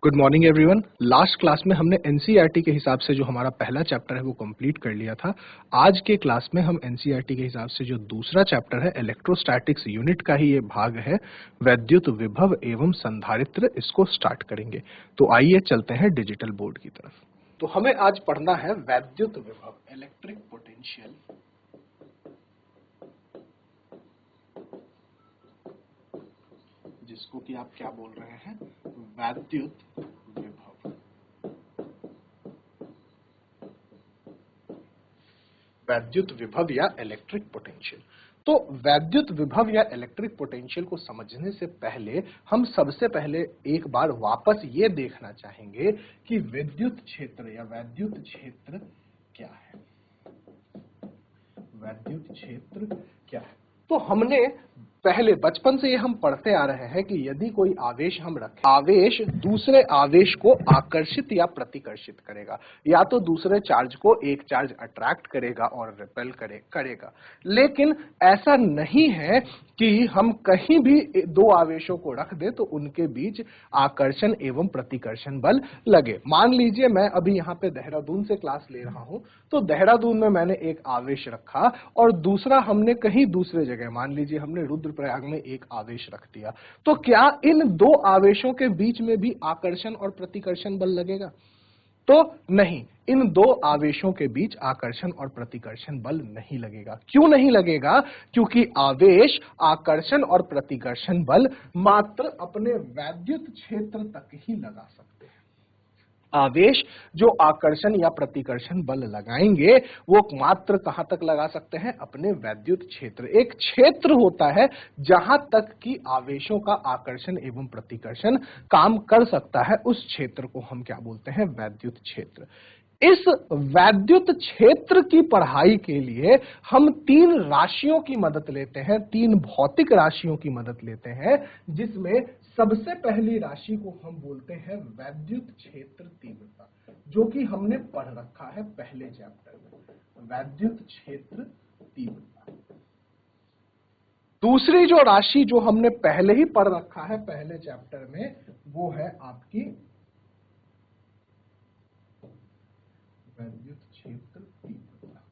Good morning everyone. Last class में हमने NCERT के हिसाब से जो हमारा पहला चैप्टर है वो कंप्लीट कर लिया था। आज के क्लास में हम एनसीईआरटी के हिसाब से जो दूसरा चैप्टर है इलेक्ट्रोस्टैटिक्स यूनिट का ही ये भाग है, वैद्युत विभव एवं संधारित्र, इसको स्टार्ट करेंगे। तो आइए चलते हैं डिजिटल बोर्ड की तरफ। तो हमें आज पढ़ना है वैद्युत विभव, इलेक्ट्रिक पोटेंशियल, जिसको कि आप क्या बोल रहे हैं, वैद्युत विभव। वैद्युत विभव या इलेक्ट्रिक पोटेंशियल। तो वैद्युत विभव या इलेक्ट्रिक पोटेंशियल को समझने से पहले हम सबसे पहले एक बार वापस ये देखना चाहेंगे कि विद्युत क्षेत्र या वैद्युत क्षेत्र क्या है। वैद्युत क्षेत्र क्या है? तो हमने पहले बचपन से ये हम पढ़ते आ रहे हैं कि यदि कोई आवेश हम रखें, आवेश दूसरे आवेश को आकर्षित या प्रतिकर्षित करेगा, या तो दूसरे चार्ज को एक चार्ज अट्रैक्ट करेगा और रिपेल करेगा। लेकिन ऐसा नहीं है कि हम कहीं भी दो आवेशों को रख दे तो उनके बीच आकर्षण एवं प्रतिकर्षण बल लगे। मान लीजिए मैं अभी यहाँ पे देहरादून से क्लास ले रहा हूँ, तो देहरादून में मैंने एक आवेश रखा और दूसरा हमने कहीं दूसरे जगह, मान लीजिए हमने रुद्रप्रयाग में एक आवेश रख दिया, तो क्या इन दो आवेशों के बीच में भी आकर्षण और प्रतिकर्षण बल लगेगा? तो नहीं, इन दो आवेशों के बीच आकर्षण और प्रतिकर्षण बल नहीं लगेगा। क्यों नहीं लगेगा? क्योंकि आवेश आकर्षण और प्रतिकर्षण बल मात्र अपने वैद्युत क्षेत्र तक ही लगा सकते हैं। आवेश जो आकर्षण या प्रतिकर्षण बल लगाएंगे वो मात्र कहां तक लगा सकते हैं? अपने वैद्युत क्षेत्र। एक क्षेत्र होता है जहां तक कि आवेशों का आकर्षण एवं प्रतिकर्षण काम कर सकता है, उस क्षेत्र को हम क्या बोलते हैं? वैद्युत क्षेत्र। इस वैद्युत क्षेत्र की पढ़ाई के लिए हम तीन राशियों की मदद लेते हैं, तीन भौतिक राशियों की मदद लेते हैं, जिसमें सबसे पहली राशि को हम बोलते हैं वैद्युत क्षेत्र तीव्रता, जो कि हमने पढ़ रखा है पहले चैप्टर में, वैद्युत क्षेत्र तीव्रता। दूसरी जो राशि जो हमने पहले ही पढ़ रखा है पहले चैप्टर में, वो है आपकी वैद्युत क्षेत्र तीव्रता।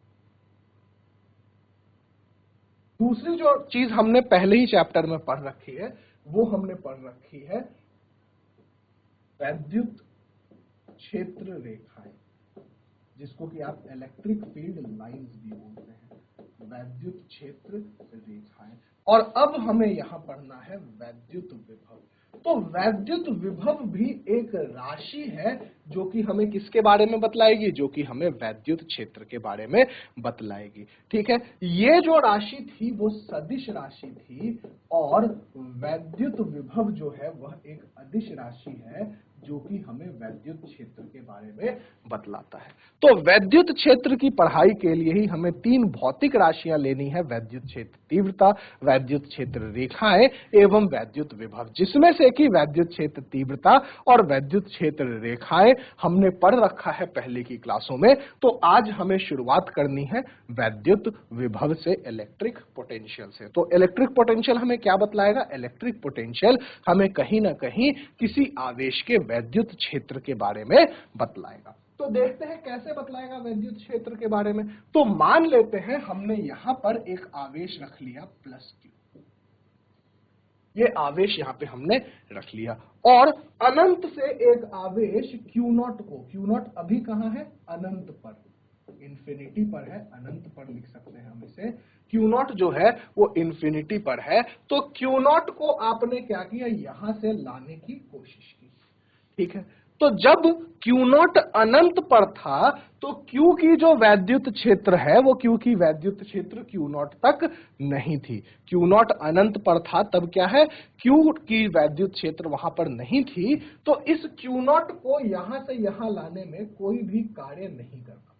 दूसरी जो चीज हमने पहले ही चैप्टर में पढ़ रखी है वो हमने पढ़ रखी है वैद्युत क्षेत्र रेखाएं, जिसको कि आप इलेक्ट्रिक फील्ड लाइंस भी बोलते हैं, वैद्युत क्षेत्र रेखाएं। और अब हमें यहां पढ़ना है वैद्युत विभव। तो वैद्युत विभव भी एक राशि है जो कि हमें किसके बारे में बतलाएगी? जो कि हमें वैद्युत क्षेत्र के बारे में बतलाएगी। ठीक है, ये जो राशि थी वो सदिश राशि थी और वैद्युत विभव जो है वह एक अदिश राशि है जो कि हमें वैद्युत क्षेत्र के बारे में बतलाता है। तो वैद्युत क्षेत्र की पढ़ाई के लिए ही हमें तीन भौतिक राशियां लेनी है, वैद्युत क्षेत्र तीव्रता, वैद्युत क्षेत्र रेखाएं एवं वैद्युत विभव, जिसमें से कि वैद्युत क्षेत्र तीव्रता और वैद्युत क्षेत्र रेखाएं हमने पढ़ रखा है पहले की क्लासों में। तो आज हमें शुरुआत करनी है वैद्युत विभव से, इलेक्ट्रिक पोटेंशियल से। तो इलेक्ट्रिक पोटेंशियल हमें क्या बतलाएगा? इलेक्ट्रिक पोटेंशियल हमें कहीं ना कहीं किसी आवेश के वैद्युत क्षेत्र के बारे में बतलाएगा। तो देखते हैं कैसे बतलाएगा वैद्युत क्षेत्र के बारे में। तो मान लेते हैं हमने यहां पर एक आवेश रख लिया प्लस Q, ये आवेश यहां पे हमने रख लिया, और अनंत से एक आवेश Q0 को, Q0 अभी कहां है? अनंत पर, इंफिनिटी पर है, अनंत पर लिख सकते हैं हम इसे। Q0 जो है वो इंफिनिटी पर है, तो Q0 को आपने क्या किया? यहां से लाने की कोशिश की। ठीक है, तो जब Q0 अनंत पर था तो Q की जो वैद्युत क्षेत्र है वो Q की वैद्युत क्षेत्र Q0 तक नहीं थी। Q0 अनंत पर था, तब क्या है? Q की वैद्युत क्षेत्र वहां पर नहीं थी, तो इस Q0 को यहां से यहां लाने में कोई भी कार्य नहीं करना पड़ा।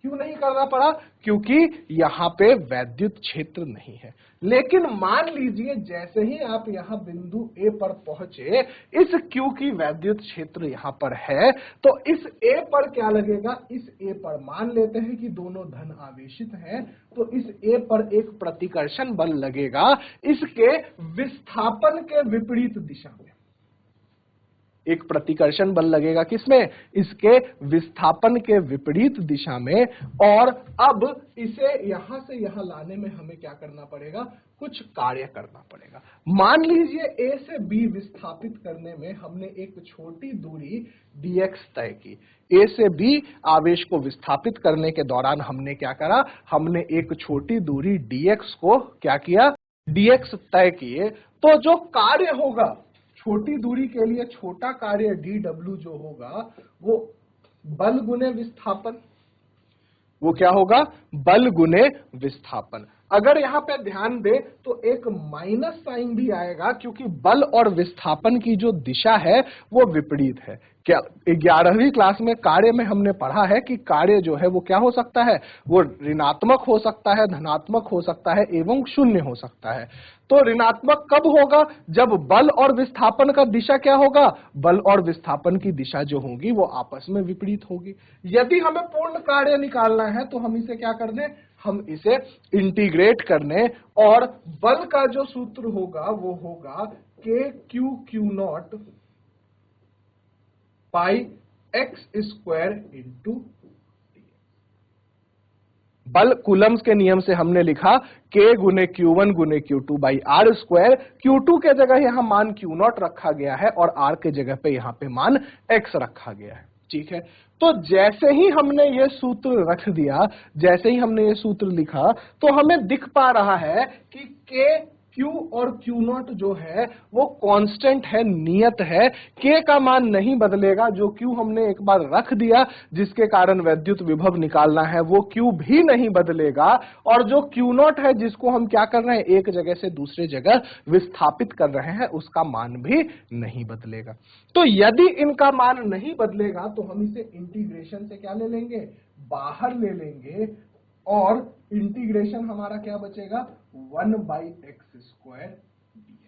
क्यों नहीं करना पड़ा? क्योंकि यहां पे वैद्युत क्षेत्र नहीं है। लेकिन मान लीजिए जैसे ही आप यहां बिंदु A पर पहुंचे, इस Q की वैद्युत क्षेत्र यहां पर है, तो इस A पर क्या लगेगा? इस A पर मान लेते हैं कि दोनों धन आवेशित हैं, तो इस A पर एक प्रतिकर्षण बल लगेगा इसके विस्थापन के विपरीत दिशा में। एक प्रतिकर्षण बल लगेगा किसमें, इसके विस्थापन के विपरीत दिशा में। और अब इसे यहां से यहां लाने में हमें क्या करना पड़ेगा, कुछ कार्य करना पड़ेगा। मान लीजिए ए से बी विस्थापित करने में हमने एक छोटी दूरी dx तय की। ए से बी आवेश को विस्थापित करने के दौरान हमने क्या करा, हमने एक छोटी दूरी dx को क्या किया, dx तय किए। तो जो कार्य होगा छोटी दूरी के लिए, छोटा कार्य dw जो होगा वो बल गुने विस्थापन, वो क्या होगा, बल गुने विस्थापन। अगर यहां पे ध्यान दे तो एक माइनस साइन भी आएगा, क्योंकि बल और विस्थापन की जो दिशा है वो विपरीत है। क्या 11वीं क्लास में कार्य में हमने पढ़ा है कि कार्य जो है वो क्या हो सकता है, वो ऋणात्मक हो सकता है, धनात्मक हो सकता है एवं शून्य हो सकता है। तो ऋणात्मक कब होगा, जब बल और विस्थापन का दिशा क्या होगा, बल और विस्थापन की दिशा जो होगी वो आपस में विपरीत होगी। यदि हमें पूर्ण कार्य निकालना है तो हम इसे क्या करने, हम इसे इंटीग्रेट करने, और बल का जो सूत्र होगा वो होगा k q not pi x square into. बल कूलम्स के नियम से हमने लिखा k गुने Q1 गुने Q2 by are square. Q2 के जगह यहां मान Q नॉट रखा गया है और R के जगह पे यहां पे मान X रखा गया है। ठीक है, तो जैसे ही हमने ये सूत्र रख दिया, जैसे ही हमने ये सूत्र लिखा, तो हमें दिख पा रहा है कि K, Q और Q नॉट जो है वो कांस्टेंट है, नियत है। K का मान नहीं बदलेगा, जो Q हमने एक बार रख दिया जिसके कारण वैद्युत विभव निकालना है वो Q भी नहीं बदलेगा, और जो Q नॉट है जिसको हम क्या कर रहे हैं, एक जगह से दूसरे जगह विस्थापित कर रहे हैं, उसका मान भी नहीं बदलेगा। तो यदि इनका मान नहीं बदलेगा तो हम इसे इंटीग्रेशन से क्या ले लेंगे, बाहर ले लेंगे, और इंटीग्रेशन हमारा क्या बचेगा, 1/x² dx,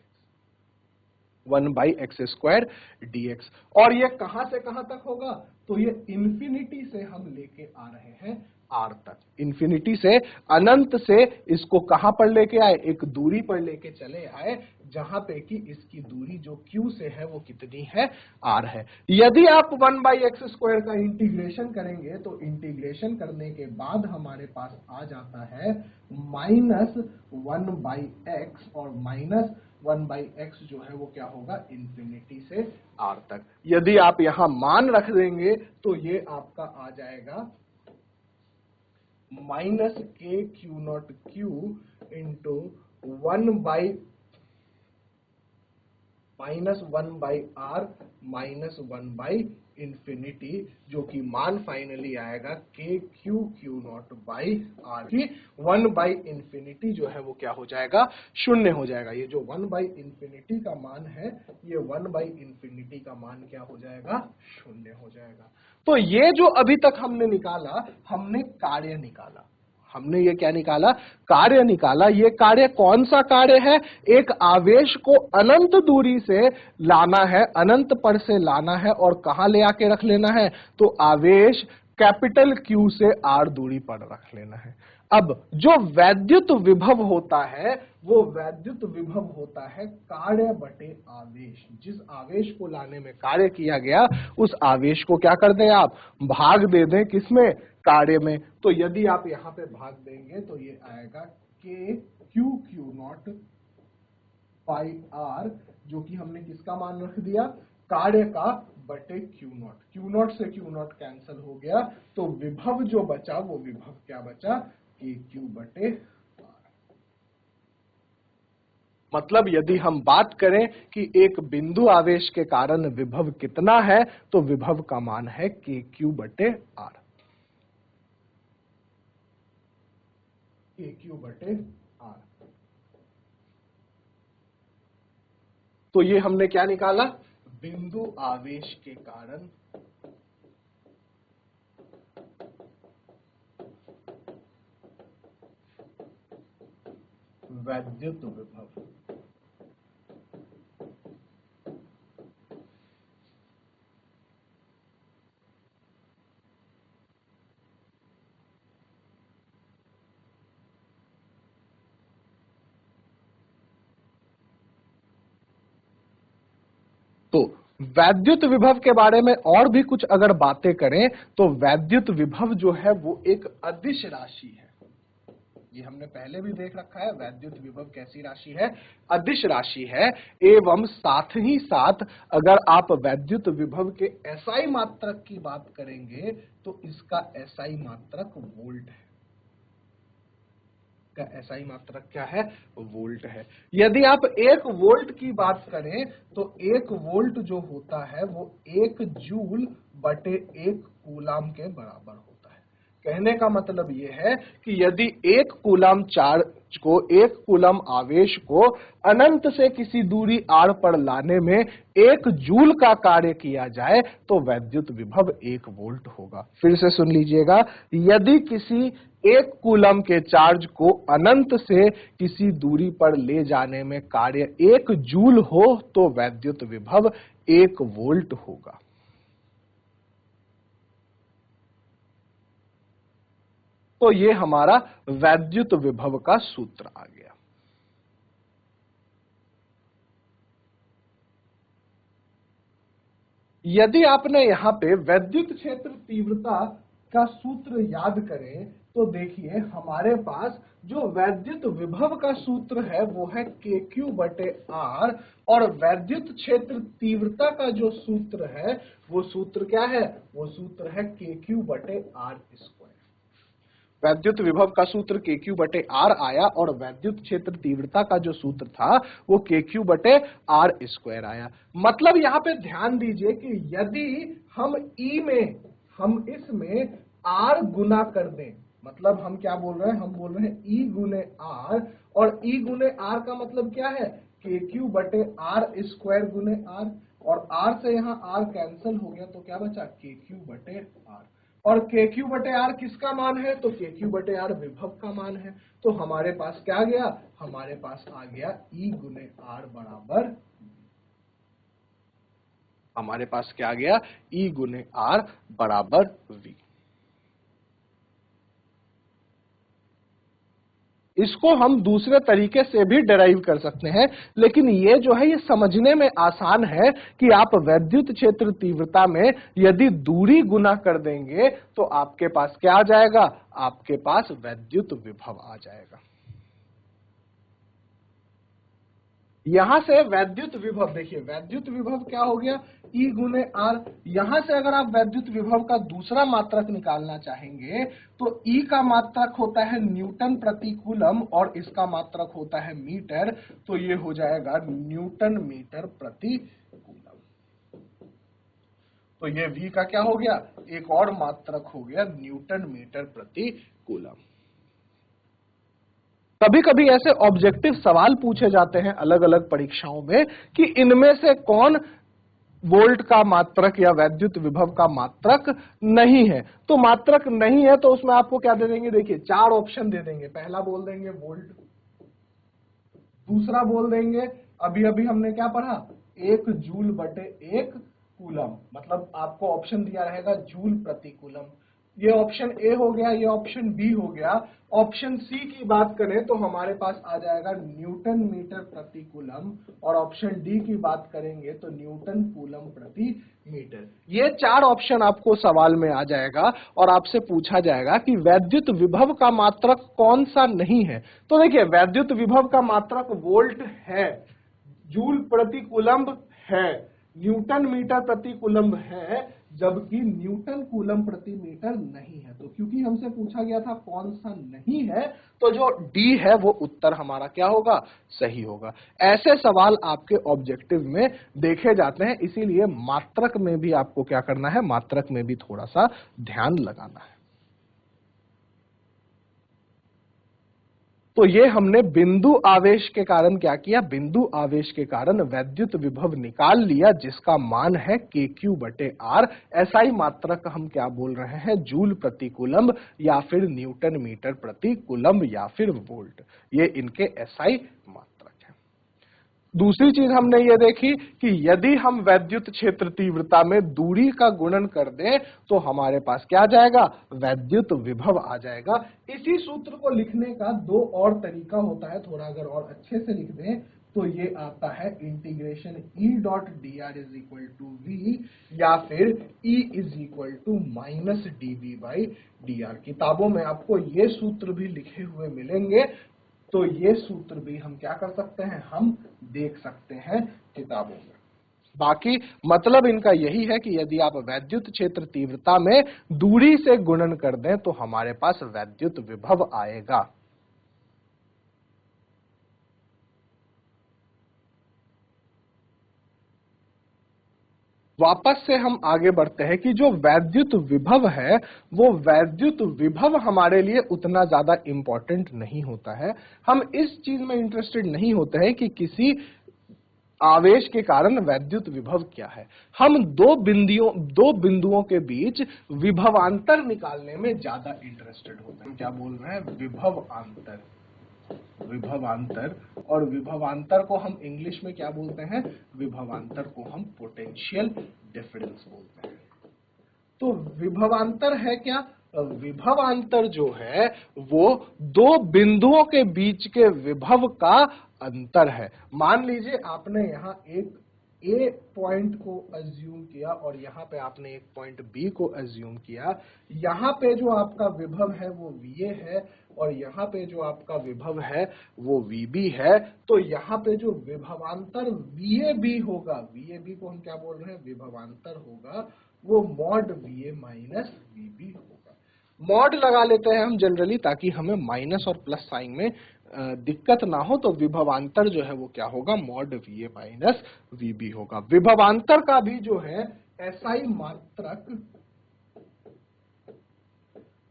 1/x² dx। और ये कहां से कहां तक होगा, तो ये इंफिनिटी से हम लेके आ रहे हैं r तक, इंफिनिटी से, अनंत से इसको कहां पर लेके आए, एक दूरी पर लेके चले आए जहां पे कि इसकी दूरी जो q से है वो कितनी है, r है। यदि आप 1/x² का इंटीग्रेशन करेंगे तो इंटीग्रेशन करने के बाद हमारे पास आ जाता है -1/x, और -1/x जो है वो क्या होगा, इंफिनिटी से r तक। यदि आप यहां मान रख देंगे तो ये आपका आ जाएगा -k Q not Q into 1/r minus infinity, जो कि मान फाइनली आएगा k Q not by r, की 1/इंफिनिटी जो है वो क्या हो जाएगा, शून्य हो जाएगा। ये जो 1/इंफिनिटी का मान है, ये 1/इंफिनिटी का मान क्या हो जाएगा, शून्य हो जाएगा। तो ये जो अभी तक हमने निकाला, हमने कार्य निकाला, हमने ये क्या निकाला, कार्य निकाला। ये कार्य कौन सा कार्य है, एक आवेश को अनंत दूरी से लाना है, अनंत पर से लाना है, और कहां ले आके रख लेना है, तो आवेश कैपिटल Q से R दूरी पर रख लेना है। अब जो वैद्युत विभव होता है वो वैद्युत विभव होता है कार्य बटे आवेश। जिस आवेश को लाने में कार्य किया गया उस आवेश को क्या कर दें आप, भाग दे दें किसमें, कार्य में। तो यदि आप यहां पे भाग देंगे तो ये आएगा k Q not pi r, जो कि हमने किसका मान रख दिया, कार्य का, बटे Q नॉट से Q नॉट कैंसिल हो गया, तो विभव जो बचा वो विभव क्या बचा, KQ बटे R। मतलब यदि हम बात करें कि एक बिंदु आवेश के कारण विभव कितना है, तो विभव का मान है KQ बटे R, KQ बटे R। तो ये हमने क्या निकाला, बिंदु आवेश के कारण वैद्युत विभव। तो वैद्युत विभव के बारे में और भी कुछ अगर बातें करें तो वैद्युत विभव जो है वो एक अदिश राशि है। ये हमने पहले भी देख रखा है, वैद्युत विभव कैसी राशि है, अदिश राशि है। एवं साथ ही साथ अगर आप वैद्युत विभव के एसआई मात्रक की बात करेंगे तो इसका एसआई मात्रक वोल्ट है। का एसआई मात्रक क्या है, वोल्ट है। यदि आप 1 वोल्ट की बात करें तो 1 वोल्ट जो होता है वो 1 जूल बटे 1 कूलाम के बराबर होता है। कहने का मतलब यह है कि यदि 1 कूलाम चार्ज को, 1 कूलाम आवेश को अनंत से किसी दूरी r पर लाने में 1 जूल का कार्य किया जाए तो वैद्युत विभव 1 वोल्ट होगा। फिर से सुन लीजिएगा, यदि किसी 1 कूलम के चार्ज को अनंत से किसी दूरी पर ले जाने में कार्य 1 जूल हो तो वैद्युत विभव 1 वोल्ट होगा। तो ये हमारा वैद्युत विभव का सूत्र आ गया। यदि आपने यहां पे वैद्युत क्षेत्र तीव्रता का सूत्र याद करें तो देखिए हमारे पास जो वैद्युत विभव का सूत्र है वो है KQ बटे R, और वैद्युत क्षेत्र तीव्रता का जो सूत्र है वो सूत्र क्या है, वो सूत्र है KQ बटे R स्क्वायर। वैद्युत विभव का सूत्र KQ बटे R आया और वैद्युत क्षेत्र तीव्रता का जो सूत्र था वो KQ बटे R स्क्वायर आया। मतलब यहां पे ध्यान दीजिए कि यदि हम हम इसमें R गुना कर दें, मतलब हम क्या बोल रहे हैं, हम बोल रहे हैं E गुने R, और E गुने R का मतलब क्या है, KQ बटे R स्क्वायर गुने R, और R से यहाँ R कैंसिल हो गया तो क्या बचा, KQ बटे R। और KQ बटे R किसका मान है, तो KQ बटे R विभव का मान है। तो हमारे पास क्या गया, हमारे पास आ गया E गुने R बराबर, हमारे पास क्या गया, E गुने R बराबर V। इसको हम दूसरे तरीके से भी डिराइव कर सकते हैं, लेकिन ये जो है ये समझने में आसान है कि आप वैद्युत क्षेत्र तीव्रता में यदि दूरी गुना कर देंगे तो आपके पास क्या आ जाएगा, आपके पास वैद्युत विभव आ जाएगा। यहां से वैद्युत विभव, देखिए वैद्युत विभव क्या हो गया, E गुने R। यहां से अगर आप वैद्युत विभव का दूसरा मात्रक निकालना चाहेंगे तो E का मात्रक होता है न्यूटन प्रति कूलम और इसका मात्रक होता है मीटर, तो ये हो जाएगा न्यूटन मीटर प्रति कूलम। तो ये V का क्या हो गया, एक और मात्रक हो गया न्यूटन मीटर प्रति कूलम। कभी कभी ऐसे ऑब्जेक्टिव सवाल पूछे जाते हैं अलग अलग परीक्षाओं में कि इनमें से कौन वोल्ट का मात्रक या वैद्युत विभव का मात्रक नहीं है। तो मात्रक नहीं है तो उसमें आपको क्या दे देंगे, देखिए 4 ऑप्शन दे देंगे। पहला बोल देंगे वोल्ट, दूसरा बोल देंगे, अभी अभी हमने क्या पढ़ा, 1 जूल बटे 1 कूलम, मतलब आपको ऑप्शन दिया रहेगा जूल प्रति कूलम। ये ऑप्शन ए हो गया, ये ऑप्शन बी हो गया। ऑप्शन सी की बात करें तो हमारे पास आ जाएगा न्यूटन मीटर प्रति कूलम, और ऑप्शन डी की बात करेंगे तो न्यूटन कूलम प्रति मीटर। ये 4 ऑप्शन आपको सवाल में आ जाएगा और आपसे पूछा जाएगा कि वैद्युत विभव का मात्रक कौन सा नहीं है। तो देखिए वैद्युत विभव का मात्रक वोल्ट है, जूल प्रति कूलम है, न्यूटन मीटर प्रति कूलम है, जबकि न्यूटन कूलम प्रति मीटर नहीं है। तो क्योंकि हमसे पूछा गया था कौन सा नहीं है, तो जो डी है वो उत्तर हमारा क्या होगा, सही होगा। ऐसे सवाल आपके ऑब्जेक्टिव में देखे जाते हैं, इसीलिए मात्रक में भी आपको क्या करना है, मात्रक में भी थोड़ा सा ध्यान लगाना है। तो ये हमने बिंदु आवेश के कारण क्या किया, बिंदु आवेश के कारण वैद्युत विभव निकाल लिया जिसका मान है KQ बटे R। एसआई मात्रक हम क्या बोल रहे हैं, जूल प्रति कूलम या फिर न्यूटन मीटर प्रति कूलम या फिर वोल्ट, ये इनके एसआई मात्रक है। दूसरी चीज हमने ये देखी कि यदि हम वैद्युत क्षेत्र तीव्रता में दूरी का गुणन कर दें तो हमारे पास क्या आ जाएगा, वैद्युत विभव आ जाएगा। इसी सूत्र को लिखने का 2 और तरीका होता है, थोड़ा अगर और अच्छे से लिख दें तो ये आता है integration E dot D R is equal to V या फिर E is equal to minus dv by dr। किताबों में आपको ये सूत्र भी लिखे हुए मिलेंगे, तो ये सूत्र भी हम क्या कर सकते हैं, हम देख सकते हैं किताबों में। बाकी मतलब इनका यही है कि यदि आप वैद्युत क्षेत्र तीव्रता में दूरी से गुणन कर दें तो हमारे पास वैद्युत विभव आएगा। वापस से हम आगे बढ़ते हैं कि जो वैद्युत विभव है वो वैद्युत विभव हमारे लिए उतना ज्यादा इंपॉर्टेंट नहीं होता है। हम इस चीज में इंटरेस्टेड नहीं होते हैं कि किसी आवेश के कारण वैद्युत विभव क्या है। हम दो बिंदुओं के बीच विभवांतर निकालने में ज्यादा इंटरेस्टेड होते हैं। क्या बोल रहे हैं, विभवांतर। और विभवांतर को हम इंग्लिश में क्या बोलते हैं, विभवांतर को हम पोटेंशियल डिफरेंस बोलते हैं। तो विभवांतर है क्या, विभवांतर जो है वो दो बिंदुओं के बीच के विभव का अंतर है। मान लीजिए आपने यहाँ एक ए पॉइंट को अज्यूम किया और यहाँ पे आपने एक पॉइंट बी को अज्यूम किया। यहाँ पे जो आपका विभव है वो VA है और यहाँ पे जो आपका विभव है वो VB है। तो यहाँ पे जो विभवांतर VAB होगा, VAB को हम क्या बोल रहे हैं, विभवांतर होगा, वो मॉड VA माइनस VB होगा। मॉड लगा लेते हैं हम जनरली ताकि हमें माइनस और प्लस साइन में दिक्कत ना हो। तो विभवांतर जो है वो क्या होगा, मॉड VA माइनस VB होगा। विभवांतर का भी जो है SI मात्रक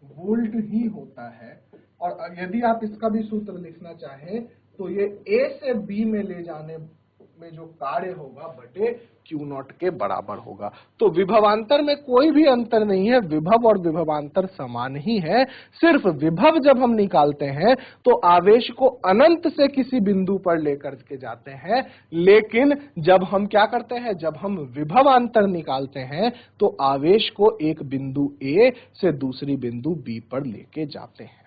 वोल्ट ही होता है। और यदि आप इसका भी सूत्र लिखना चाहें तो ये A से B में ले जाने में जो कार्य होगा बटे Q0 के बराबर होगा। तो विभवांतर में कोई भी अंतर नहीं है, विभव और विभवांतर समान ही है। सिर्फ विभव जब हम निकालते हैं तो आवेश को अनंत से किसी बिंदु पर लेकर के जाते हैं, लेकिन जब हम क्या करते हैं, जब हम विभवांतर निकालते हैं तो आवेश को एक बिंदु A से दूसरी बिंदु B पर लेके जाते हैं।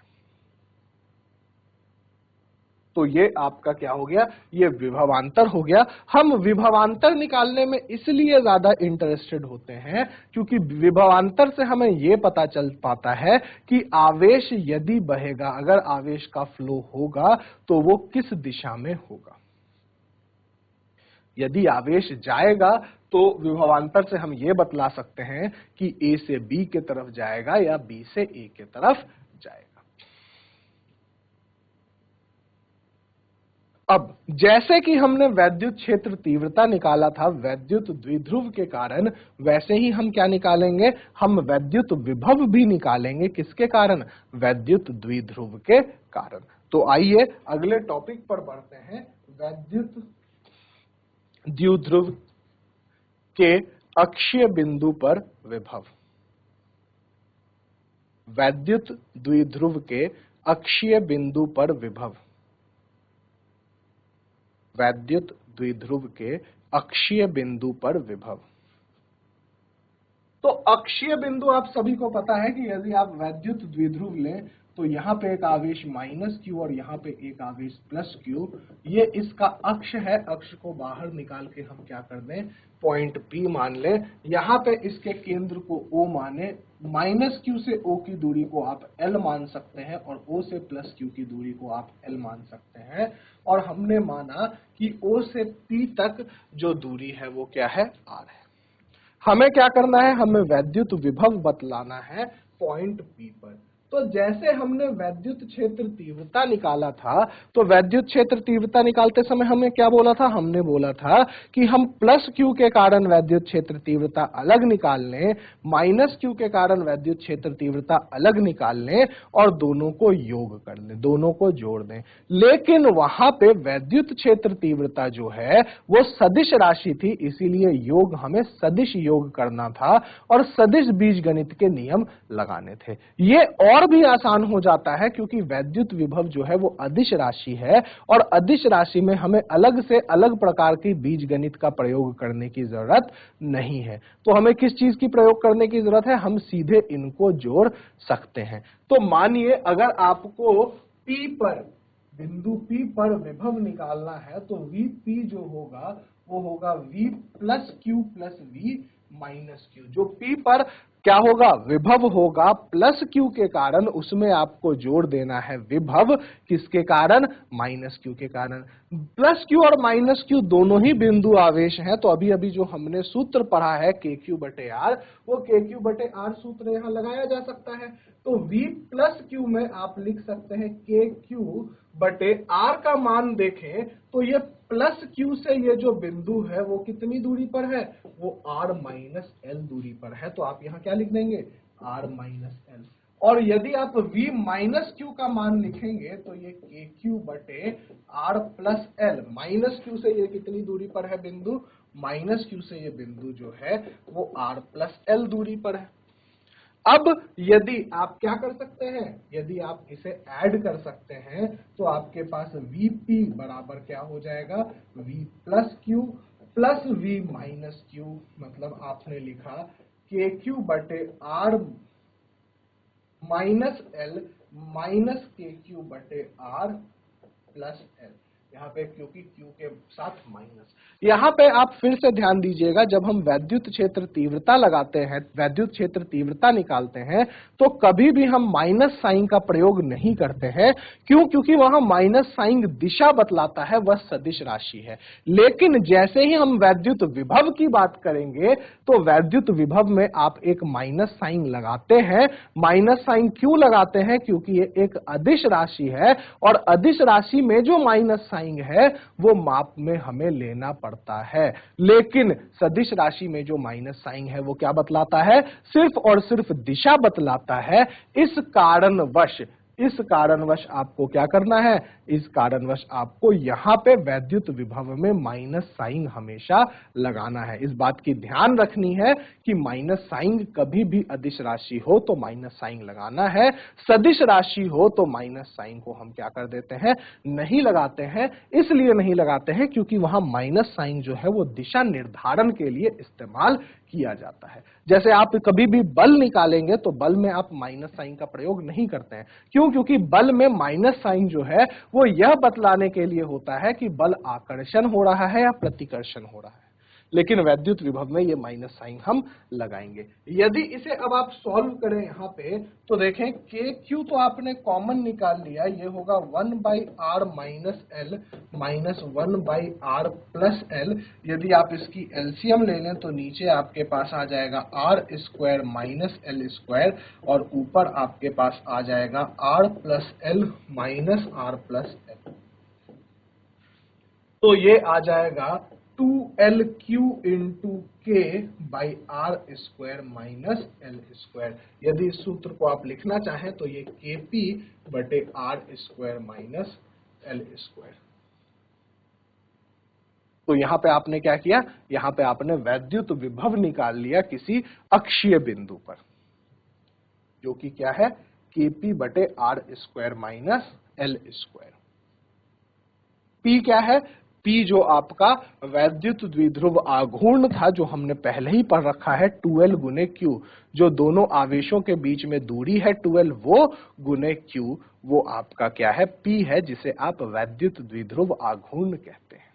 तो ये आपका क्या हो गया, ये विभवांतर हो गया। हम विभवांतर निकालने में इसलिए ज्यादा इंटरेस्टेड होते हैं क्योंकि विभवांतर से हमें ये पता चल पाता है कि आवेश यदि बहेगा, अगर आवेश का फ्लो होगा तो वो किस दिशा में होगा। यदि आवेश जाएगा तो विभवांतर से हम ये बतला सकते हैं कि A से B के तरफ जाएगा या B से A के तरफ जाएगा। अब जैसे कि हमने वैद्युत क्षेत्र तीव्रता निकाला था वैद्युत द्विध्रुव के कारण, वैसे ही हम क्या निकालेंगे, हम वैद्युत विभव भी निकालेंगे। किसके कारण, वैद्युत द्विध्रुव के कारण। तो आइए अगले टॉपिक पर बढ़ते हैं, वैद्युत द्विध्रुव के अक्षीय बिंदु पर विभव। वैद्युत द्विध्रुव के अक्षीय बिंदु पर विभव। वैद्युत द्विध्रुव के अक्षीय बिंदु पर विभव। तो अक्षीय बिंदु आप सभी को पता है कि यदि आप वैद्युत द्विध्रुव लें तो यहाँ पे एक आवेश -q और यहाँ पे एक आवेश +q, ये इसका अक्ष है। अक्ष को बाहर निकाल के हम क्या कर दें, पॉइंट P मान लें। यहाँ पे इसके केंद्र को O माने, -q से O की दूरी को आप L मान सकते हैं और O से +q की दूरी को आप L मान सकते हैं। और हमने माना कि O से P तक जो दूरी है वो क्या है, R है। हमें क्या करना है, हमें वैद्युत विभव बतलाना है पॉइंट P पर। तो जैसे हमने वैद्युत क्षेत्र तीव्रता निकाला था, तो वैद्युत क्षेत्र तीव्रता निकालते समय हमने क्या बोला था, हमने बोला था कि हम +q के कारण वैद्युत क्षेत्र तीव्रता अलग निकाल लें, -q के कारण वैद्युत क्षेत्र तीव्रता अलग निकाल लें और दोनों को योग कर लें, दोनों को जोड़ दें। लेकिन वहां पे वैद्युत क्षेत्र तीव्रता जो है वो सदिश राशि थी, इसीलिए योग हमें सदिश योग करना था और सदिश बीजगणित के नियम लगाने थे। ये और भी आसान हो जाता है क्योंकि वैद्युत विभव जो है वो अदिश राशि है और अदिश राशि में हमें अलग से अलग प्रकार की बीजगणित का प्रयोग करने की जरूरत नहीं है। तो हमें किस चीज की प्रयोग करने की जरूरत है, हम सीधे इनको जोड़ सकते हैं। तो मानिए अगर आपको P पर बिंदु P पर विभव निकालना है तो Vp जो होगा वो होगा V plus Q plus V minus Q। जो P पर क्या होगा, विभव होगा प्लस Q के कारण, उसमें आपको जोड़ देना है विभव किसके कारण, माइनस Q के कारण। प्लस Q और माइनस Q दोनों ही बिंदु आवेश हैं, तो अभी अभी जो हमने सूत्र पढ़ा है KQ बटे R, वो KQ बटे R सूत्र यहां लगाया जा सकता है। तो V प्लस Q में आप लिख सकते हैं KQ बटे R का मान देखें तो ये प्लस Q से ये जो बिंदु है वो कितनी दूरी पर है, वो R माइनस L दूरी पर है। तो आप यहाँ क्या लिख देंगे, R माइनस L। और यदि आप V माइनस Q का मान लिखेंगे तो ये KQ बटे R plus L, minus Q से ये कितनी दूरी पर है बिंदु, माइनस Q से ये बिंदु जो है वो R प्लस L दूरी पर है। अब यदि आप क्या कर सकते हैं, यदि आप इसे ऐड कर सकते हैं तो आपके पास Vp बराबर क्या हो जाएगा, V plus Q plus V minus Q, मतलब आपने लिखा KQ बटे R minus L minus KQ बटे R प्लस L। यहाँ पे क्योंकि Q के साथ माइनस, यहाँ पे आप फिर से ध्यान दीजिएगा, जब हम वैद्युत क्षेत्र तीव्रता लगाते हैं, वैद्युत क्षेत्र तीव्रता निकालते हैं, तो कभी भी हम माइनस साइन का प्रयोग नहीं करते हैं। क्यों, क्योंकि वहां माइनस साइन दिशा बतलाता है, वह सदिश राशि है। लेकिन जैसे ही हम वैद्युत विभव की बात करेंगे तो वैद्युत विभव में आप एक माइनस साइन लगाते हैं। माइनस साइन क्यों लगाते हैं, क्योंकि ये एक अदिश राशि है, और अदिश राशि में जो माइनस साइन है वो माप में हमें लेना पड़ता है। लेकिन सदिश राशि में जो माइनस साइन है वो क्या बतलाता है, सिर्फ और सिर्फ दिशा बतलाता है। इस कारणवश आपको क्या करना है, इस कारणवश आपको यहां पे वैद्युत विभव में माइनस साइन हमेशा लगाना है। इस बात की ध्यान रखनी है कि माइनस साइन कभी भी अदिश राशि हो तो माइनस साइन लगाना है, सदिश राशि हो तो माइनस साइन को हम क्या कर देते हैं, नहीं लगाते हैं। इसलिए नहीं लगाते हैं क्योंकि वहां माइनस साइन जो है वो दिशा निर्धारण के लिए इस्तेमाल किया जाता है। जैसे आप कभी भी बल निकालेंगे तो बल में आप माइनस साइन का प्रयोग नहीं करते हैं। क्यों, क्योंकि बल में माइनस साइन जो है वो यह बतलाने के लिए होता है कि बल आकर्षण हो रहा है या प्रतिकर्षण हो रहा है। लेकिन वैद्युत विभव में ये माइनस साइन हम लगाएंगे। यदि इसे अब आप सॉल्व करें यहाँ पे तो देखें KQ तो आपने कॉमन निकाल लिया, ये होगा 1/R minus L minus 1/R plus L। यदि आप इसकी एलसीएम ले लें तो नीचे आपके पास आ जाएगा R square minus L square, और ऊपर आपके पास आ जाएगा R plus L minus R plus L। तो ये आ जाएगा 2LQ into K by R square minus L square. यदि इस सूत्र को आप लिखना चाहें तो ये KP बटे R square minus L square. तो यहां पे आपने क्या किया, यहां पे आपने वैद्युत विभव निकाल लिया किसी अक्षीय बिंदु पर, जो कि क्या है, KP बटे R square minus L square. P क्या है, P जो आपका वैद्युत द्विध्रुव आघूर्ण था, जो हमने पहले ही पढ़ रखा है, 2L गुने Q। जो दोनों आवेशों के बीच में दूरी है 2L, वो गुने Q, वो आपका क्या है, P है, जिसे आप वैद्युत द्विध्रुव आघूर्ण कहते हैं।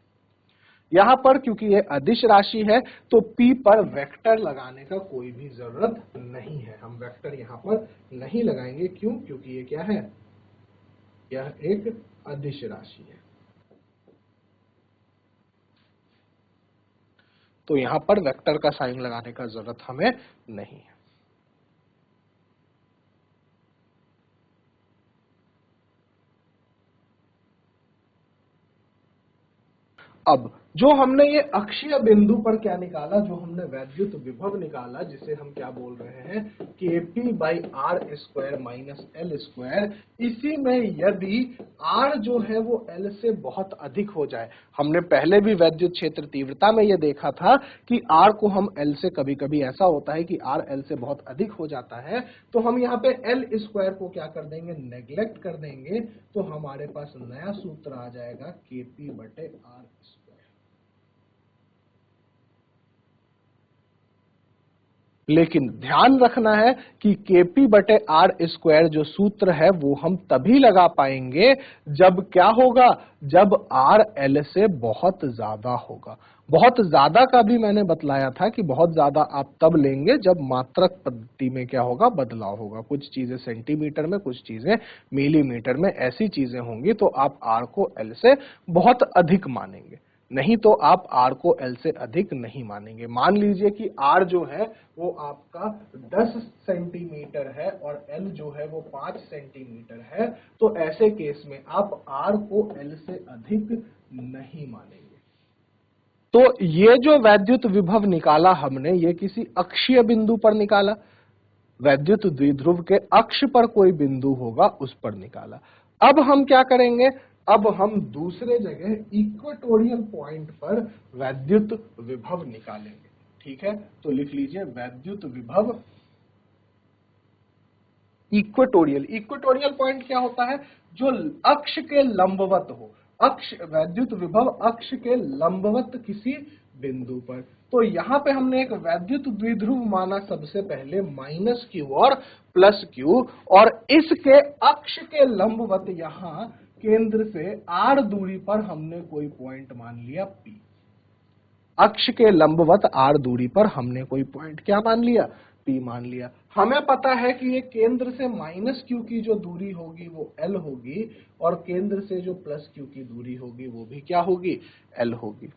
यहां पर क्योंकि ये अदिश राशि है तो P पर वेक्टर लगाने का कोई भी जरूरत नहीं है। हम वेक्टर यहां पर नहीं लगाएंगे। क्यों, क्योंकि ये क्या है, यह एक अदिश राशि है। तो यहां पर वेक्टर का साइन लगाने का जरूरत हमें नहीं है। अब जो हमने ये अक्षीय बिंदु पर क्या निकाला, जो हमने वैद्युत विभव निकाला, जिसे हम क्या बोल रहे हैं, KP by R square minus L square. इसी में यदि R जो है वो L से बहुत अधिक हो जाए, हमने पहले भी वैद्युत क्षेत्र तीव्रता में ये देखा था कि R को हम L से, कभी कभी ऐसा होता है कि R L से बहुत अधिक हो जाता है, तो हम यहाँ पे L स्क्वायर को क्या कर देंगे, नेग्लेक्ट कर देंगे। तो हमारे पास नया सूत्र आ जाएगा KP बटे R स्क्वायर। लेकिन ध्यान रखना है कि Kp बटे आर स्क्वायर जो सूत्र है वो हम तभी लगा पाएंगे जब क्या होगा, जब R L से बहुत ज्यादा होगा। बहुत ज्यादा का भी मैंने बतलाया था कि बहुत ज्यादा आप तब लेंगे जब मात्रक पद्धति में क्या होगा, बदलाव होगा। कुछ चीजें सेंटीमीटर में, कुछ चीजें मिलीमीटर में, ऐसी चीजें होंगी तो आप R को L से बहुत अधिक मानेंगे, नहीं तो आप R को L से अधिक नहीं मानेंगे। मान लीजिए कि R जो है वो आपका 10 सेंटीमीटर है और L जो है वो 5 सेंटीमीटर है, तो ऐसे केस में आप R को L से अधिक नहीं मानेंगे। तो ये जो वैद्युत विभव निकाला हमने, ये किसी अक्षीय बिंदु पर निकाला, वैद्युत द्विध्रुव के अक्ष पर कोई बिंदु होगा उस पर निकाला। अब हम क्या करेंगे, अब हम दूसरे जगह इक्वेटोरियल पॉइंट पर वैद्युत विभव निकालेंगे। ठीक है, तो लिख लीजिए वैद्युत विभव इक्वेटोरियल। इक्वेटोरियल पॉइंट क्या होता है, जो अक्ष के लंबवत हो, अक्ष, वैद्युत विभव अक्ष के लंबवत किसी बिंदु पर। तो यहां पे हमने एक वैद्युत द्विध्रुव माना सबसे पहले -q और +q, और इसके अक्ष के लंबवत यहां केंद्र से r दूरी पर हमने कोई पॉइंट मान लिया P। अक्ष के लंबवत r दूरी पर हमने कोई पॉइंट क्या मान लिया, P मान लिया। हमें पता है कि ये केंद्र से -q की जो दूरी होगी वो L होगी, और केंद्र से जो +q की दूरी होगी वो भी क्या होगी, L होगी,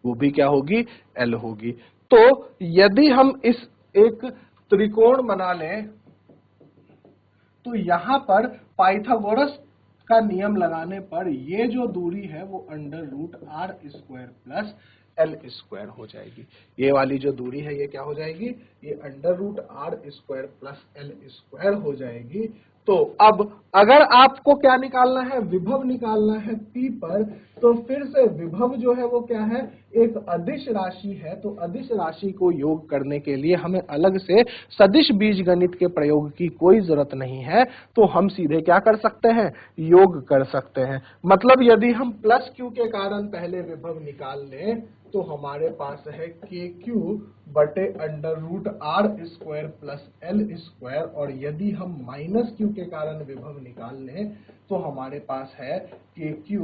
वो भी क्या होगी, L होगी। तो यदि हम इस एक त्रिकोण बना लें, तो यहां पर पाइथागोरस का नियम लगाने पर ये जो दूरी है वो √r² प्लस L² हो जाएगी। ये वाली जो दूरी है ये क्या हो जाएगी, ये √r² प्लस L² हो जाएगी। तो अब अगर आपको क्या निकालना है, विभव निकालना है P पर, तो फिर से विभव जो है वो क्या है, एक अदिश राशि है। तो अदिश राशि को योग करने के लिए हमें अलग से सदिश बीजगणित के प्रयोग की कोई जरूरत नहीं है, तो हम सीधे क्या कर सकते हैं, योग कर सकते हैं। मतलब यदि हम +q के कारण पहले विभव निकाल लें, तो हमारे पास है KQ बटे √r² प्लस L², और यदि हम -q के कारण विभव निकाल लें तो हमारे पास है KQ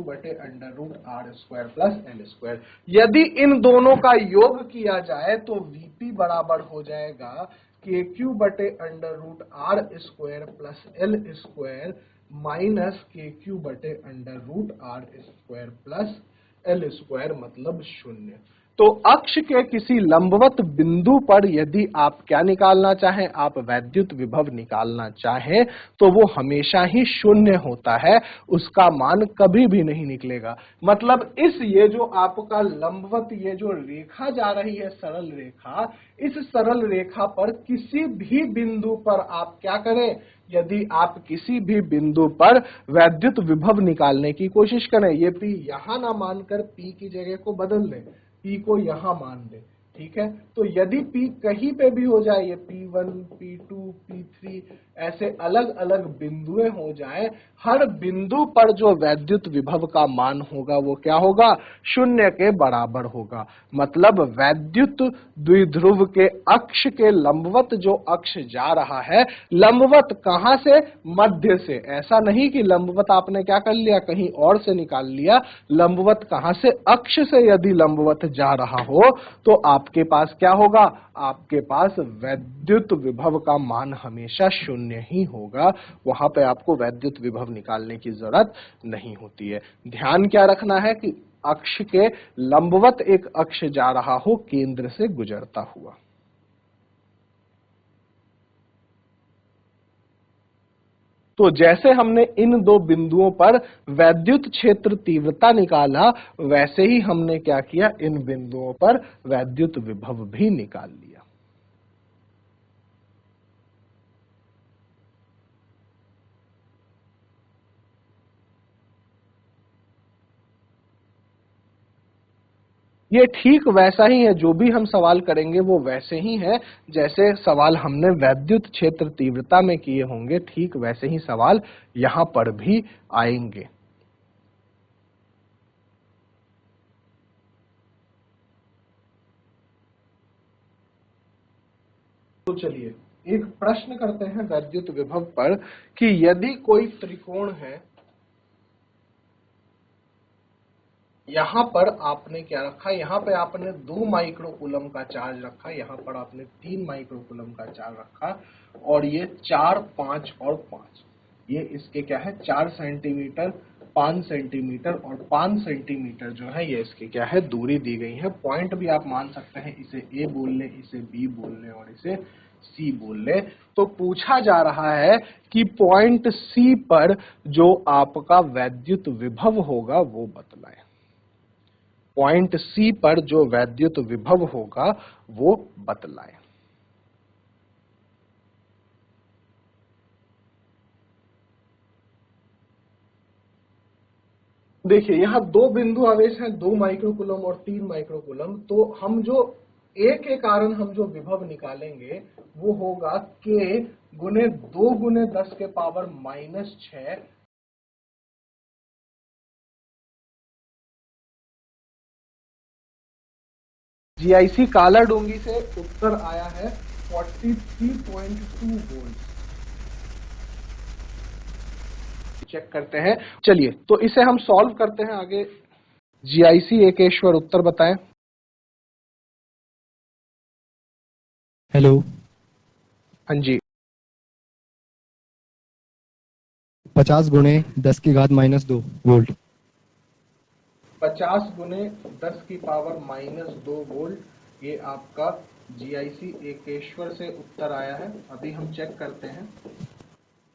बटे √r² प्लस L²। यदि इन दोनों का योग किया जाए तो VP बराबर हो जाएगा KQ बटे √r² plus L² minus KQ बटे √r² प्लस L², मतलब 0। तो अक्ष के किसी लंबवत बिंदु पर यदि आप क्या निकालना चाहें, आप वैद्युत विभव निकालना चाहें, तो वो हमेशा ही 0 होता है, उसका मान कभी भी नहीं निकलेगा। मतलब ये जो आपका लंबवत, ये जो रेखा जा रही है सरल रेखा, इस सरल रेखा पर किसी भी बिंदु पर आप क्या करें, यदि आप किसी भी बिंदु पर वैद्युत विभव निकालने की कोशिश करें, ये P यहां ना मानकर P की जगह को बदल लें, P को यहां मान लें। ठीक है, तो यदि P कहीं पे भी हो जाए, ये P1, P2, P3 ऐसे अलग अलग बिंदुएं हो जाए, हर बिंदु पर जो वैद्युत विभव का मान होगा वो क्या होगा, 0 के बराबर होगा। मतलब वैद्युत द्विध्रुव के अक्ष के लंबवत जो अक्ष जा रहा है, लंबवत कहां से, मध्य से। ऐसा नहीं कि लंबवत आपने क्या कर लिया, कहीं और से निकाल लिया। लंबवत कहां से, अक्ष से यदि लंबवत जा रहा हो तो आपके पास क्या होगा, आपके पास वैद्युत विभव का मान हमेशा 0 ही होगा। वहां पे आपको वैद्युत विभव निकालने की जरूरत नहीं होती है। ध्यान क्या रखना है कि अक्ष के लंबवत एक अक्ष जा रहा हो केंद्र से गुजरता हुआ। तो जैसे हमने इन दो बिंदुओं पर वैद्युत क्षेत्र तीव्रता निकाला, वैसे ही हमने क्या किया, इन बिंदुओं पर वैद्युत विभव भी निकाल लिया। ये ठीक वैसा ही है, जो भी हम सवाल करेंगे वो वैसे ही है जैसे सवाल हमने वैद्युत क्षेत्र तीव्रता में किए होंगे, ठीक वैसे ही सवाल यहां पर भी आएंगे। तो चलिए एक प्रश्न करते हैं वैद्युत विभव पर कि यदि कोई त्रिकोण है, यहां पर आपने क्या रखा, यहां पे आपने 2 माइक्रोकूलम का चार्ज रखा, यहां पर आपने 3 माइक्रोकूलम का चार्ज रखा, और ये 4, 5 और 5, ये इसके क्या है 4 सेंटीमीटर, 5 सेंटीमीटर और 5 सेंटीमीटर जो है ये इसकी क्या है दूरी दी गई है। पॉइंट भी आप मान सकते हैं, इसे ए बोल लें, इसे बी बोल लें और इसे सी बोल लें। तो पूछा जा रहा है कि पॉइंट सी पर जो आपका वैद्युत विभव होगा वो बतलाएं। पॉइंट सी पर जो वैद्युत विभव होगा वो बतलाएं। देखिए यहां 2 बिंदु आवेश हैं, 2 माइक्रोकूलम और 3 माइक्रोकूलम। तो हम जो ए के कारण हम जो विभव निकालेंगे वो होगा K गुने 2 गुने 10 के पावर -6 जीआईसी काला डोंगी से उत्तर आया है 43.2 वोल्ट। चेक करते हैं। चलिए तो इसे हम सॉल्व करते हैं आगे। जीआईसी एकेश्वर उत्तर बताएं। हेलो। हाँ जी। 50 गुणे 10 की घात -2 वोल्ट। 50 गुने 10 की पावर -2 वोल्ट, ये आपका जीआईसी एकेश्वर से उत्तर आया है। अभी हम चेक करते हैं।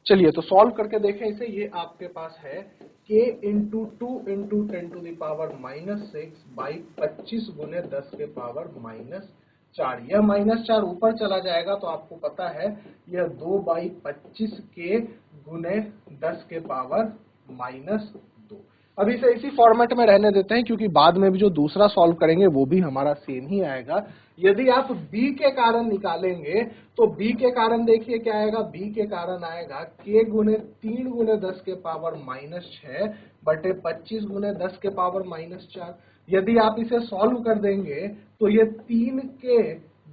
चलिए तो सॉल्व करके देखें इसे। ये आपके पास है K into 2 into 10 to the power -6 by 25 गुने 10 के पावर -4। यह -4 ऊपर चला जाएगा तो आपको पता है यह 2 बाई 25 के गुने 10 के पावर -2। अब इसे इसी फॉर्मेट में रहने देते हैं क्योंकि बाद में भी जो दूसरा सॉल्व करेंगे वो भी हमारा सेम ही आएगा। यदि आप b के कारण निकालेंगे तो b के कारण देखिए क्या आएगा, b के कारण आएगा k गुने 3 गुने 10 के पावर -6 बटे 25 गुने 10 के पावर -4। यदि आप इसे सॉल्व कर देंगे तो ये 3k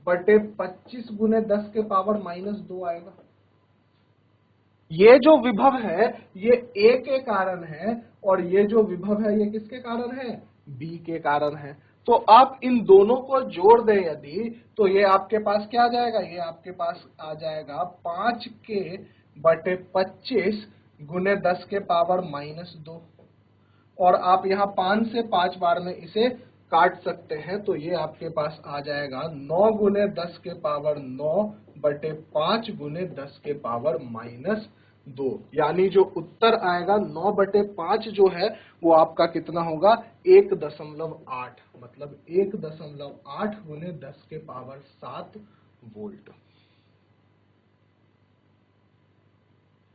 बटे 25 गुने 10 के पावर -2 आएगा। ये जो विभव है ये A के कारण है और ये जो विभव है ये किसके कारण है, B के कारण है। तो आप इन दोनों को जोड़ दें यदि, तो ये आपके पास क्या आ जाएगा, ये आपके पास आ जाएगा 5k बटे 25 गुने 10 के पावर -2। और आप यहाँ 5 से 5 बार में इसे काट सकते हैं तो ये आपके पास आ जाएगा 9 गुने 10 के पावर 9 बटे 5 गुने 10 के पावर -2। यानी जो उत्तर आएगा 9 बटे 5 जो है वो आपका कितना होगा 1.8, मतलब 1.8 गुने 10 के पावर 7 वोल्ट।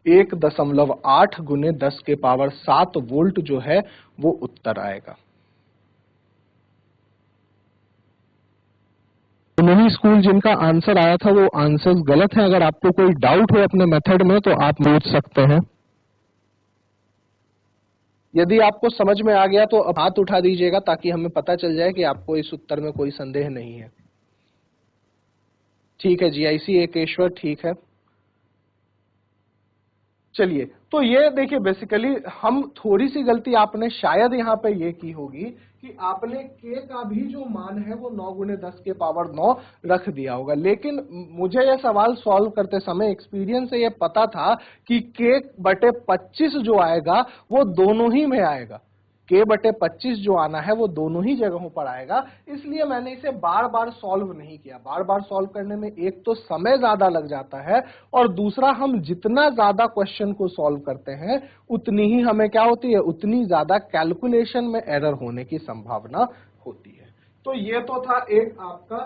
1.8 गुने 10 के पावर 7 वोल्ट जो है वो उत्तर आएगा। नहीं स्कूल जिनका आंसर आया था वो आंसर्स गलत है। अगर आपको कोई डाउट हो अपने मेथड में तो आप पूछ सकते हैं। यदि आपको समझ में आ गया तो अब हाथ उठा दीजिएगा ताकि हमें पता चल जाए कि आपको इस उत्तर में कोई संदेह नहीं है। ठीक है, जीआईसी एकेश्वर ठीक है। चलिए तो ये देखिए बेसिकली हम थोड़ी सी गलती आपने शायद यहाँ पे ये की होगी कि आपने k का भी जो मान है वो 9 गुने 10 के पावर 9 रख दिया होगा। लेकिन मुझे यह सवाल सॉल्व करते समय एक्सपीरियंस से ये पता था कि k बटे 25 जो आएगा वो दोनों ही में आएगा। k बटे 25 जो आना है वो दोनों ही जगहों पर आएगा। इसलिए मैंने इसे बार बार सॉल्व नहीं किया। बार बार सॉल्व करने में एक तो समय ज्यादा लग जाता है और दूसरा हम जितना ज्यादा क्वेश्चन को सॉल्व करते हैं उतनी ही हमें क्या होती है, उतनी ज्यादा कैलकुलेशन में एरर होने की संभावना होती है। तो ये तो था एक आपका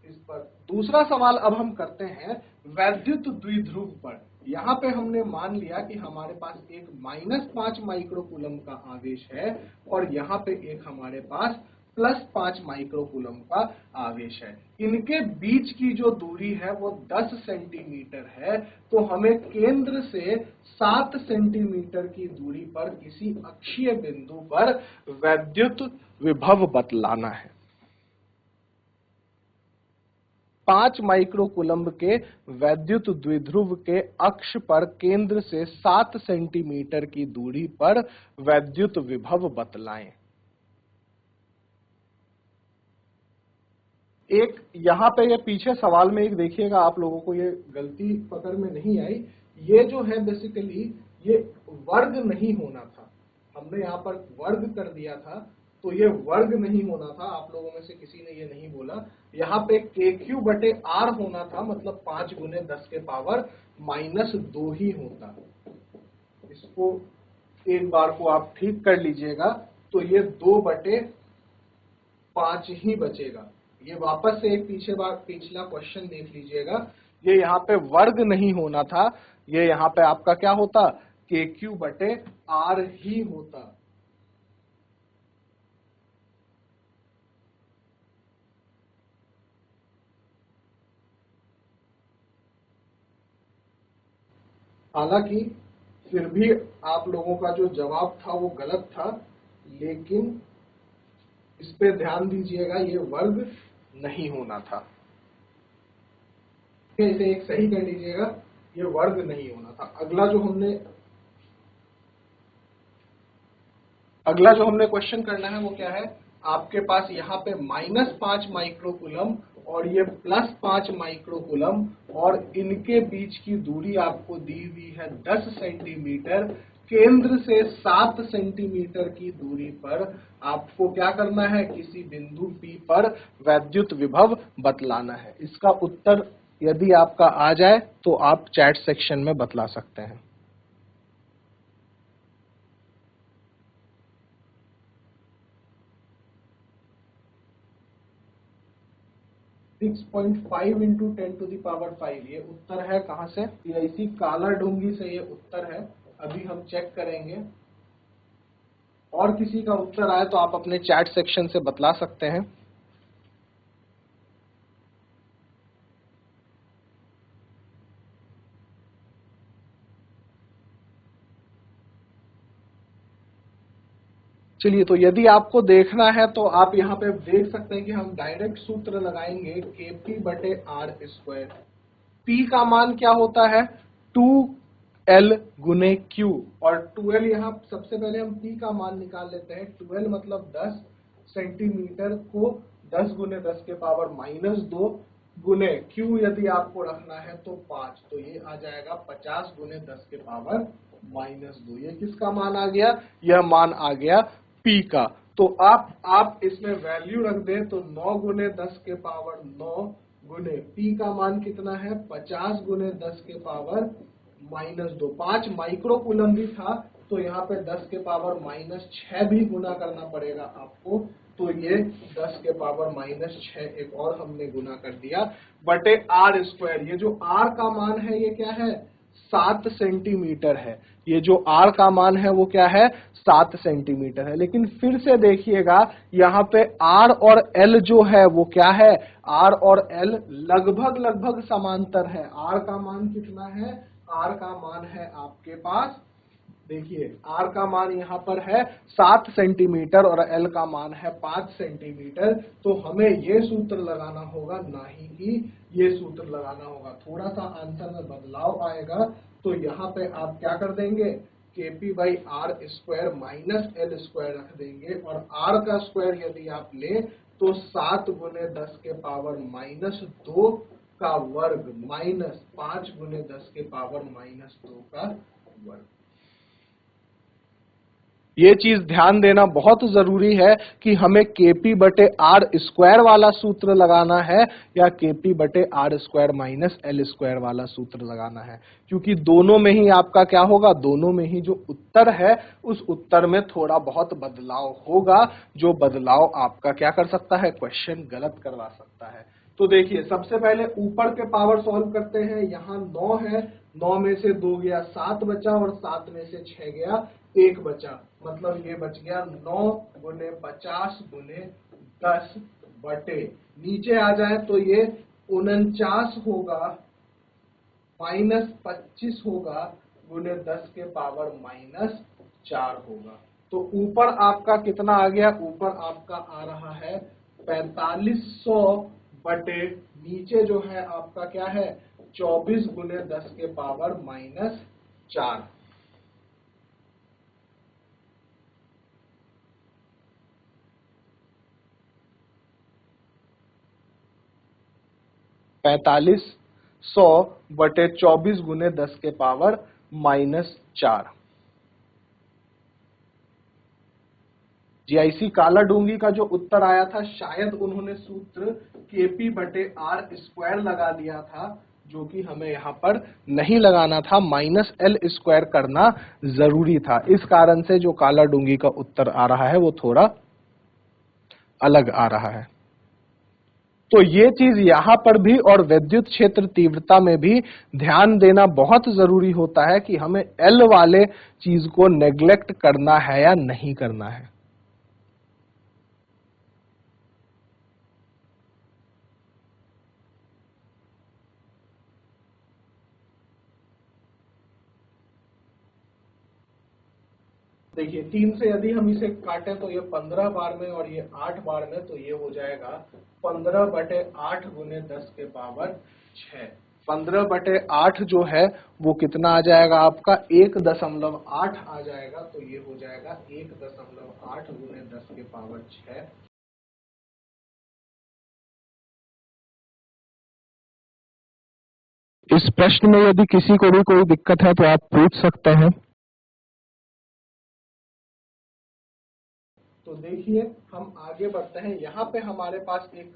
इस पर। दूसरा सवाल अब हम करते हैं वैद्युत द्विध्रुव पर। यहां पे हमने मान लिया कि हमारे पास एक -5 माइक्रोकूलम का आवेश है और यहां पे एक हमारे पास +5 माइक्रोकूलम का आवेश है। इनके बीच की जो दूरी है वो 10 सेंटीमीटर है। तो हमें केंद्र से 7 सेंटीमीटर की दूरी पर किसी अक्षीय बिंदु पर वैद्युत विभव बतलाना है। 5 माइक्रोकूलम्ब के वैद्युत द्विध्रुव के अक्ष पर केंद्र से 7 सेंटीमीटर की दूरी पर वैद्युत विभव बतलाएं। एक यहां पे ये पीछे सवाल में एक देखिएगा, आप लोगों को ये गलती पकड़ में नहीं आई। ये जो है बेसिकली ये वर्ग नहीं होना था, हमने यहाँ पर वर्ग कर दिया था, तो ये वर्ग नहीं होना था। आप लोगों में से किसी ने ये नहीं बोला। यहाँ पे KQ बटे R होना था, मतलब 5 गुने 10 के पावर -2 ही होता। इसको एक बार को आप ठीक कर लीजिएगा, तो ये 2 बटे 5 ही बचेगा। ये वापस से एक पिछला क्वेश्चन देख लीजिएगा, ये यहाँ पे वर्ग नहीं होना था, ये यहाँ पे आपका क्या होता, KQ बटे R ही होता। हालांकि फिर भी आप लोगों का जो जवाब था वो गलत था, लेकिन इस पे ध्यान दीजिएगा, ये वर्ग नहीं होना था। इसे एक सही कर लीजिएगा, ये वर्ग नहीं होना था। अगला जो हमने क्वेश्चन करना है वो क्या है, आपके पास यहाँ पे -5 माइक्रोकूलम और ये +5 माइक्रोकूलम, और इनके बीच की दूरी आपको दी हुई है 10 सेंटीमीटर। केंद्र से 7 सेंटीमीटर की दूरी पर आपको क्या करना है, किसी बिंदु P पर वैद्युत विभव बतलाना है। इसका उत्तर यदि आपका आ जाए तो आप चैट सेक्शन में बतला सकते हैं। 6.5 × 10⁵ ये उत्तर है। कहां से, ये इसी काला डूंगी से ये उत्तर है। अभी हम चेक करेंगे, और किसी का उत्तर आए तो आप अपने चैट सेक्शन से बतला सकते हैं। चलिए, तो यदि आपको देखना है तो आप यहाँ पे देख सकते हैं कि हम डायरेक्ट सूत्र लगाएंगे KP बटे R²। P का मान क्या होता है, 2L गुने Q, और 2L यहाँ सबसे पहले हम P का मान निकाल लेते हैं। 2L मतलब 10 सेंटीमीटर को 10 गुने 10 के पावर -2 गुने Q यदि आपको रखना है तो 5, तो ये आ जाएगा 50 गुने 10 के पावर -2। ये किसका मान आ गया, यह मान आ गया P का। तो आप इसमें वैल्यू रख दें तो 9 गुने 10 के पावर 9 गुने P का मान कितना है, 50 गुने 10 के पावर -2। 5 माइक्रोकूलम भी था, तो यहाँ पे 10 के पावर -6 भी गुना करना पड़ेगा आपको, तो ये 10 के पावर -6 एक और हमने गुना कर दिया बटे R²। ये जो R का मान है ये क्या है, 7 सेंटीमीटर है। ये जो R का मान है वो क्या है, 7 सेंटीमीटर है। लेकिन फिर से देखिएगा, यहाँ पे R और L जो है वो क्या है, R और L लगभग समांतर है। R का मान कितना है, R का मान है आपके पास, देखिए R का मान यहाँ पर है 7 सेंटीमीटर और L का मान है 5 सेंटीमीटर। तो हमें ये सूत्र लगाना होगा, ना ही कि ये सूत्र लगाना होगा। थोड़ा सा आंसर में बदलाव आएगा, तो यहाँ पे आप क्या कर देंगे, KP by R² minus L² रख देंगे, और R का स्क्वायर यदि आप ले तो 7 गुने 10 के पावर -2 का वर्ग माइनस 5 गुने 10 के पावर -2 का वर्ग। ये चीज ध्यान देना बहुत जरूरी है कि हमें KP बटे R² वाला सूत्र लगाना है या KP बटे R² माइनस L² वाला सूत्र लगाना है, क्योंकि दोनों में ही आपका क्या होगा, दोनों में ही जो उत्तर है उस उत्तर में थोड़ा बहुत बदलाव होगा, जो बदलाव आपका क्या कर सकता है, क्वेश्चन गलत करवा सकता है। तो देखिए, सबसे पहले ऊपर के पावर सॉल्व करते हैं। यहाँ 9 है, 9 में से 2 गया 7 बचा, और 7 में से 6 गया 1 बचा, मतलब ये बच गया 9 गुने 50 गुने 10 बटे, नीचे आ जाए तो ये 49 होगा माइनस 25 होगा गुने 10 के पावर -4 होगा। तो ऊपर आपका कितना आ गया, ऊपर आपका आ रहा है 4500 बटे नीचे जो है आपका क्या है 24 गुने 10 के पावर माइनस 4। पैतालीस 100 बटे 24 गुने 10 के पावर माइनस 4। जीआईसी काला डूंगी का जो उत्तर आया था शायद उन्होंने सूत्र केपी बटे आर स्क्वायर लगा दिया था, जो कि हमें यहाँ पर नहीं लगाना था, माइनस एल स्क्वायर करना जरूरी था। इस कारण से जो काला डूंगी का उत्तर आ रहा है वो थोड़ा अलग आ रहा है। तो ये चीज यहां पर भी और विद्युत क्षेत्र तीव्रता में भी ध्यान देना बहुत जरूरी होता है कि हमें एल वाले चीज को नेग्लेक्ट करना है या नहीं करना है। देखिए 3 से यदि हम इसे काटें तो ये 15 बार में और ये 8 बार में, तो ये हो जाएगा 15 बटे 8 गुने 10 के पावर 6। 15 बटे 8 जो है वो कितना आ जाएगा आपका 1.8 आ जाएगा, तो ये हो जाएगा 1.8 गुने 10 के पावर 6। इस प्रश्न में यदि किसी को भी कोई दिक्कत है तो आप पूछ सकते हैं। तो देखिए हम आगे बढ़ते हैं। यहाँ पे हमारे पास एक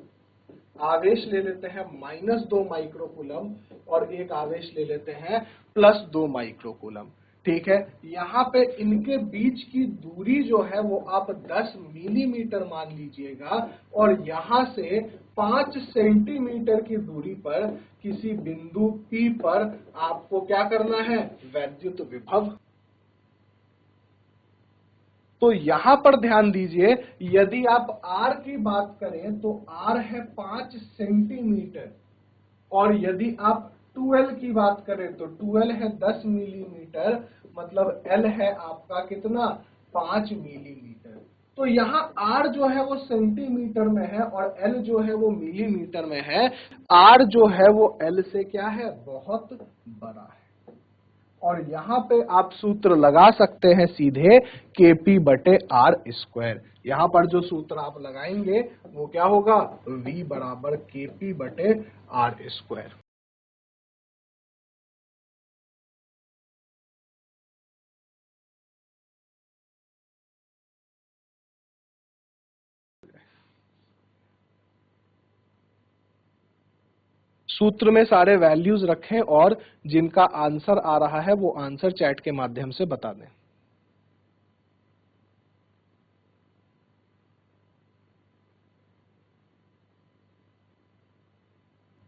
आवेश ले लेते हैं -2 माइक्रोकूलम और एक आवेश ले लेते हैं +2 माइक्रोकूलम। ठीक है, यहाँ पे इनके बीच की दूरी जो है वो आप 10 मिलीमीटर मान लीजिएगा और यहाँ से 5 सेंटीमीटर की दूरी पर किसी बिंदु P पर आपको क्या करना है, वैद्युत विभव। तो यहां पर ध्यान दीजिए, यदि आप R की बात करें तो R है 5 सेंटीमीटर और यदि आप 2L की बात करें तो 2L है 10 मिलीमीटर, मतलब L है आपका कितना 5 मिलीमीटर। तो यहाँ R जो है वो सेंटीमीटर में है और L जो है वो मिलीमीटर में है। R जो है वो L से क्या है, बहुत बड़ा है। और यहाँ पे आप सूत्र लगा सकते हैं सीधे Kp बटे आर स्क्वायर। यहाँ पर जो सूत्र आप लगाएंगे वो क्या होगा, V बराबर Kp बटे आर स्क्वायर। सूत्र में सारे वैल्यूज रखें और जिनका आंसर आ रहा है वो आंसर चैट के माध्यम से बता दें।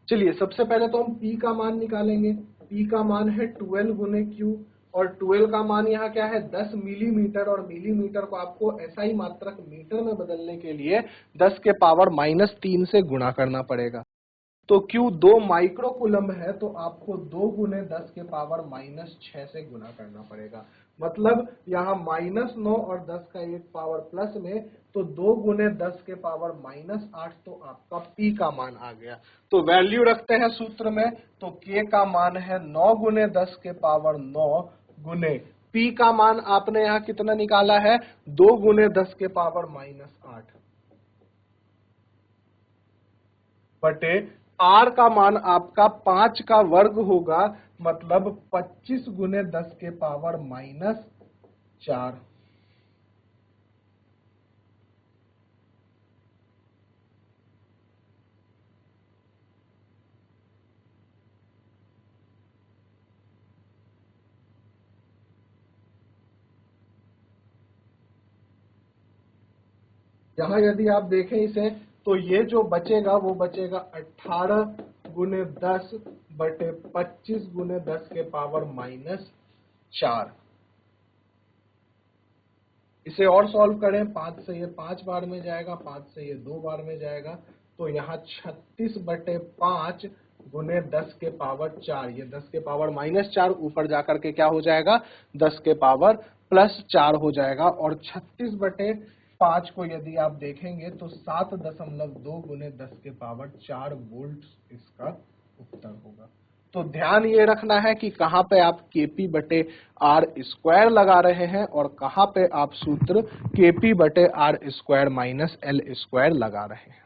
चलिए सबसे पहले तो हम P का मान निकालेंगे। P का मान है 12 गुने Q और 12 का मान यहाँ क्या है 10 मिलीमीटर और मिलीमीटर को आपको SI मात्रक मीटर में बदलने के लिए 10 के पावर -3 से गुणा करना पड़ेगा। तो Q 2 माइक्रोकूलम है तो आपको 2 गुने 10 के पावर -6 से गुना करना पड़ेगा। मतलब यहाँ -9 और 10 का एक पावर प्लस में, तो 2 गुने 10 के पावर -8, तो आपका P का मान आ गया। तो वैल्यू रखते हैं सूत्र में, तो K का मान है 9 गुने 10 के पावर 9 गुने P का मान आपने यहाँ कितना निकाला है 2 गुने 10 के पावर -8 बटे R का मान आपका 5 का वर्ग होगा, मतलब 25 गुने 10 के पावर -4। यहाँ यदि आप देखें इसे तो ये जो बचेगा वो बचेगा 18 गुने 10 बटे 25 गुने 10 के पावर -4। इसे और सॉल्व करें, 5 से ये 5 बार में जाएगा, 5 से ये 2 बार में जाएगा, तो यहाँ 36 बटे 5 गुने 10 के पावर 4, ये 10 के पावर -4 ऊपर जाकर के क्या हो जाएगा 10 के पावर +4 हो जाएगा और 36 बटे 5 को यदि आप देखेंगे तो 7.2 गुने 10 के पावर 4 वोल्ट इसका उत्तर होगा। तो ध्यान ये रखना है कि कहां पे आप Kp बटे आर स्क्वायर लगा रहे हैं और कहां पे आप सूत्र Kp बटे R square minus L square लगा रहे हैं।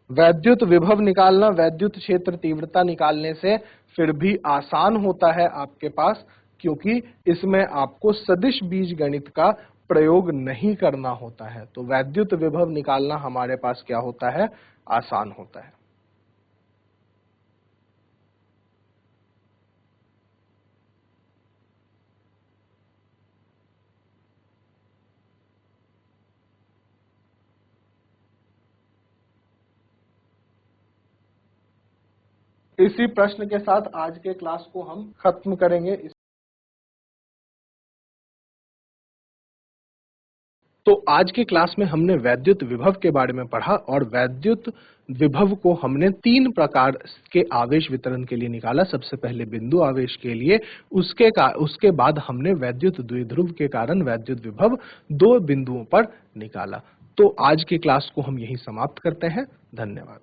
वैद्युत विभव निकालना वैद्युत क्षेत्र तीव्रता निकालने से फिर भी आसान होता है आपके पास, क्योंकि इसमें आपको सदिश बीजगणित का प्रयोग नहीं करना होता है। तो वैद्युत विभव निकालना हमारे पास क्या होता है, आसान होता है। इसी प्रश्न के साथ आज के क्लास को हम खत्म करेंगे। तो आज की क्लास में हमने वैद्युत विभव के बारे में पढ़ा और वैद्युत विभव को हमने 3 प्रकार के आवेश वितरण के लिए निकाला। सबसे पहले बिंदु आवेश के लिए, उसके बाद हमने वैद्युत द्विध्रुव के कारण वैद्युत विभव 2 बिंदुओं पर निकाला। तो आज की क्लास को हम यहीं समाप्त करते हैं। धन्यवाद।